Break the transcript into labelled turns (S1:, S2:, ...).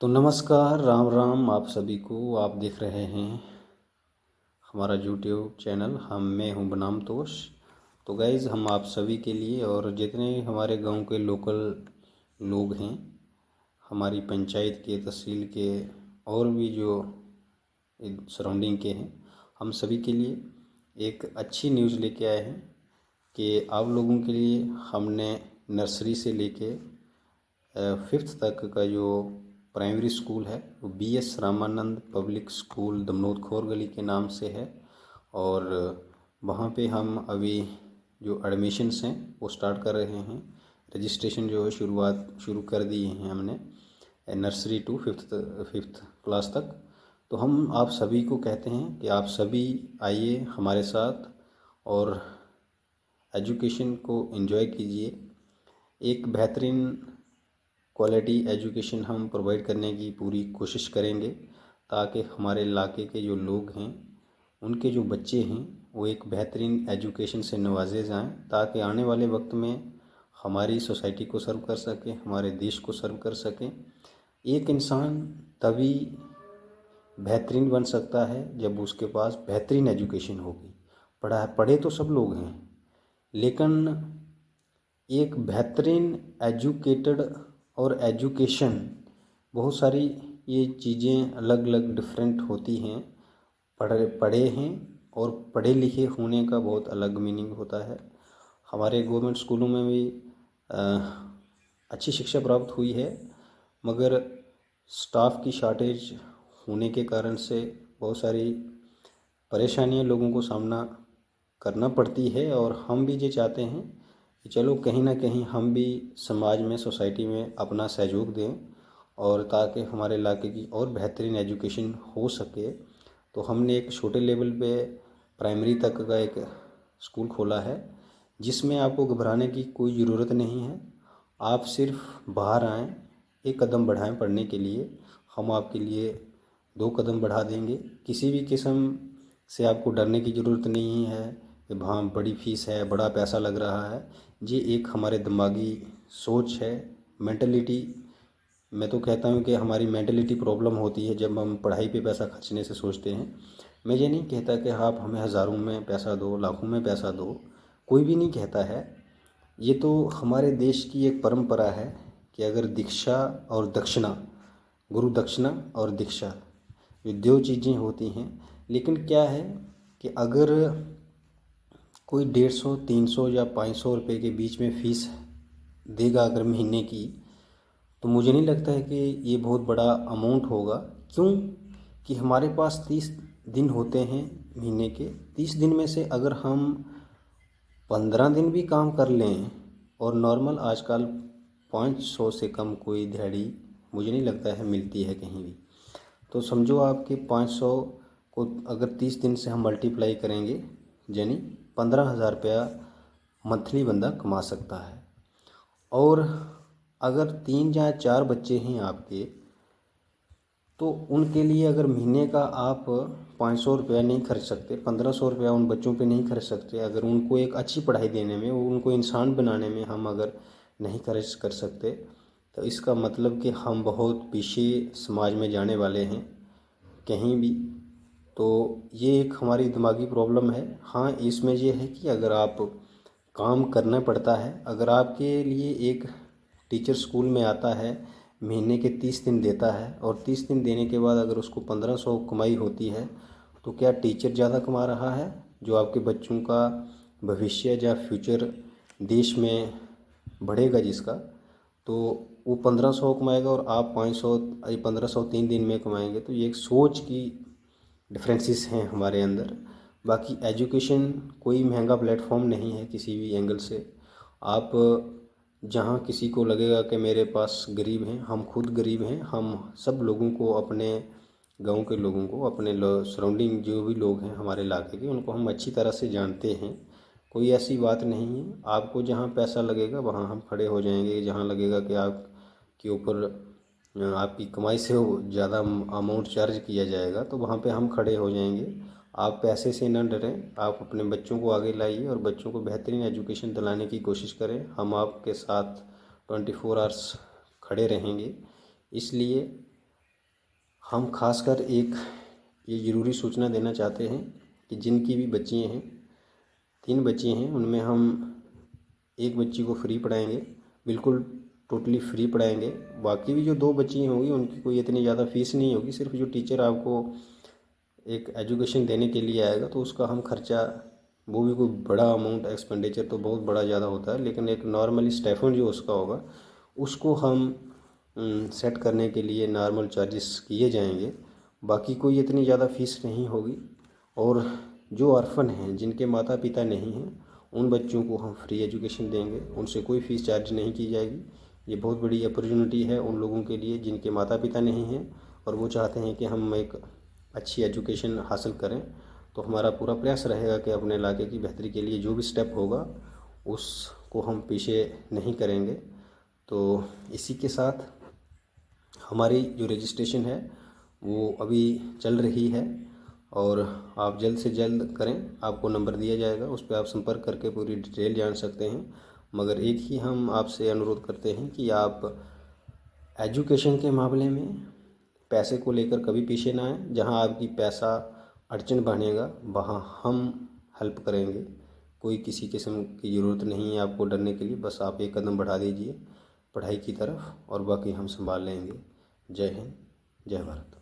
S1: तो नमस्कार, राम राम आप सभी को। आप देख रहे हैं हमारा यूट्यूब चैनल। मैं हूं बनाम तोष। तो गाइज़, हम आप सभी के लिए और जितने हमारे गांव के लोकल लोग हैं, हमारी पंचायत के, तहसील के और भी जो सराउंडिंग के हैं, हम सभी के लिए एक अच्छी न्यूज़ लेके आए हैं कि आप लोगों के लिए हमने नर्सरी से लेके 5th तक का जो प्राइमरी स्कूल है वो BS Ramanand public school Damnod खोर गली के नाम से है। और वहाँ पे हम अभी जो एडमिशन्स हैं वो स्टार्ट कर रहे हैं। रजिस्ट्रेशन जो है शुरू कर दी है हमने नर्सरी टू फिफ्थ क्लास तक। तो हम आप सभी को कहते हैं कि आप सभी आइए हमारे साथ और एजुकेशन को एंजॉय कीजिए। एक बेहतरीन क्वालिटी एजुकेशन हम प्रोवाइड करने की पूरी कोशिश करेंगे ताकि हमारे इलाके के जो लोग हैं, उनके जो बच्चे हैं, वो एक बेहतरीन एजुकेशन से नवाजे जाएं ताकि आने वाले वक्त में हमारी सोसाइटी को सर्व कर सकें, हमारे देश को सर्व कर सकें। एक इंसान तभी बेहतरीन बन सकता है जब उसके पास बेहतरीन एजुकेशन होगी। पढ़े तो सब लोग हैं, लेकिन एक बेहतरीन एजुकेटेड और एजुकेशन, बहुत सारी ये चीज़ें अलग अलग डिफरेंट होती हैं। पढ़े हैं और पढ़े लिखे होने का बहुत अलग मीनिंग होता है। हमारे गवर्नमेंट स्कूलों में भी अच्छी शिक्षा प्राप्त हुई है, मगर स्टाफ की शॉर्टेज होने के कारण से बहुत सारी परेशानियां लोगों को सामना करना पड़ती है। और हम भी ये चाहते हैं कि चलो कहीं ना कहीं हम भी समाज में, सोसाइटी में अपना सहयोग दें और ताकि हमारे इलाके की और बेहतरीन एजुकेशन हो सके। तो हमने एक छोटे लेवल पे प्राइमरी तक का एक स्कूल खोला है, जिसमें आपको घबराने की कोई ज़रूरत नहीं है। आप सिर्फ बाहर आएँ, एक कदम बढ़ाएं पढ़ने के लिए। हम आपके लिए 2 कदम बढ़ा देंगे। किसी भी किस्म से आपको डरने की ज़रूरत नहीं है कि वहाँ बड़ी फ़ीस है, बड़ा पैसा लग रहा है। ये एक हमारे दिमागी सोच है, मेंटलिटी। मैं तो कहता हूँ कि हमारी मेंटलिटी प्रॉब्लम होती है जब हम पढ़ाई पे पैसा खर्चने से सोचते हैं। मैं ये नहीं कहता कि आप हमें हज़ारों में पैसा दो, लाखों में पैसा दो, कोई भी नहीं कहता है। ये तो हमारे देश की एक परंपरा है कि अगर दीक्षा और दक्षिणा, गुरु दक्षिणा और दीक्षा, ये 2 चीज़ें होती हैं। लेकिन क्या है कि अगर कोई 150, 300 या 500 रुपये के बीच में फ़ीस देगा अगर महीने की, तो मुझे नहीं लगता है कि ये बहुत बड़ा अमाउंट होगा। क्यों कि हमारे पास 30 दिन होते हैं महीने के। 30 दिन में से अगर हम 15 दिन भी काम कर लें, और नॉर्मल आजकल 500 से कम कोई दिहाड़ी मुझे नहीं लगता है मिलती है कहीं भी। तो समझो आपके 500 को अगर 30 दिन से हम मल्टीप्लाई करेंगे, यानी 15,000 रुपया मंथली बंदा कमा सकता है। और अगर 3 या 4 बच्चे हैं आपके, तो उनके लिए अगर महीने का आप 500 रुपया नहीं खर्च सकते, 1500 रुपया उन बच्चों पे नहीं खर्च सकते, अगर उनको एक अच्छी पढ़ाई देने में, उनको इंसान बनाने में हम अगर नहीं खर्च कर सकते, तो इसका मतलब कि हम बहुत पीछे समाज में जाने वाले हैं कहीं भी। तो ये एक हमारी दिमागी प्रॉब्लम है। हाँ, इसमें ये है कि अगर आप काम करना पड़ता है, अगर आपके लिए एक टीचर स्कूल में आता है, महीने के 30 दिन देता है, और 30 दिन देने के बाद अगर उसको 1500 कमाई होती है, तो क्या टीचर ज़्यादा कमा रहा है? जो आपके बच्चों का भविष्य या फ्यूचर देश में बढ़ेगा जिसका, तो वो 1500 कमाएगा और आप 500 1500 3 दिन में कमाएंगे। तो ये एक सोच की डिफरेंसेस हैं हमारे अंदर। बाकी एजुकेशन कोई महंगा प्लेटफॉर्म नहीं है किसी भी एंगल से। आप जहाँ किसी को लगेगा कि मेरे पास गरीब हैं, हम खुद गरीब हैं। हम सब लोगों को, अपने गांव के लोगों को, अपने सराउंडिंग जो भी लोग हैं हमारे इलाके के, उनको हम अच्छी तरह से जानते हैं। कोई ऐसी बात नहीं है। आपको जहाँ पैसा लगेगा वहाँ हम खड़े हो जाएंगे। जहाँ लगेगा कि आपके ऊपर आपकी कमाई से ज़्यादा अमाउंट चार्ज किया जाएगा, तो वहाँ पे हम खड़े हो जाएंगे। आप पैसे से ना डरें, आप अपने बच्चों को आगे लाइए और बच्चों को बेहतरीन एजुकेशन दिलाने की कोशिश करें। हम आपके साथ 24 आवर्स खड़े रहेंगे। इसलिए हम खासकर एक ये ज़रूरी सूचना देना चाहते हैं कि जिनकी भी बच्चियाँ हैं, 3 बच्ची हैं, उनमें हम एक बच्ची को फ्री पढ़ाएंगे, बिल्कुल टोटली फ्री पढ़ाएंगे। बाकी भी जो 2 बच्ची होंगी उनकी कोई इतनी ज़्यादा फ़ीस नहीं होगी। सिर्फ जो टीचर आपको एक एजुकेशन देने के लिए आएगा तो उसका हम खर्चा, वो भी कोई बड़ा अमाउंट एक्सपेंडिचर तो बहुत बड़ा ज़्यादा होता है, लेकिन एक नॉर्मली स्टाइपेंड जो उसका होगा उसको हम सेट करने के लिए नॉर्मल चार्जेस किए जाएंगे। बाकी कोई इतनी ज़्यादा फ़ीस नहीं होगी। और जो ऑर्फन हैं, जिनके माता पिता नहीं हैं, उन बच्चों को हम फ्री एजुकेशन देंगे, उनसे कोई फ़ीस चार्ज नहीं की जाएगी। ये बहुत बड़ी अपॉर्चुनिटी है उन लोगों के लिए जिनके माता पिता नहीं हैं और वो चाहते हैं कि हम एक अच्छी एजुकेशन हासिल करें। तो हमारा पूरा प्रयास रहेगा कि अपने इलाके की बेहतरी के लिए जो भी स्टेप होगा उसको हम पीछे नहीं करेंगे। तो इसी के साथ हमारी जो रजिस्ट्रेशन है वो अभी चल रही है और आप जल्द से जल्द करें। आपको नंबर दिया जाएगा, उस पर आप संपर्क करके पूरी डिटेल जान सकते हैं। मगर एक ही हम आपसे अनुरोध करते हैं कि आप एजुकेशन के मामले में पैसे को लेकर कभी पीछे ना आएँ। जहाँ आपकी पैसा अड़चन बनेगा वहाँ हम हेल्प करेंगे। कोई किसी किस्म की ज़रूरत नहीं है आपको डरने के लिए। बस आप एक कदम बढ़ा दीजिए पढ़ाई की तरफ और बाकी हम संभाल लेंगे। जय हिंद, जय भारत।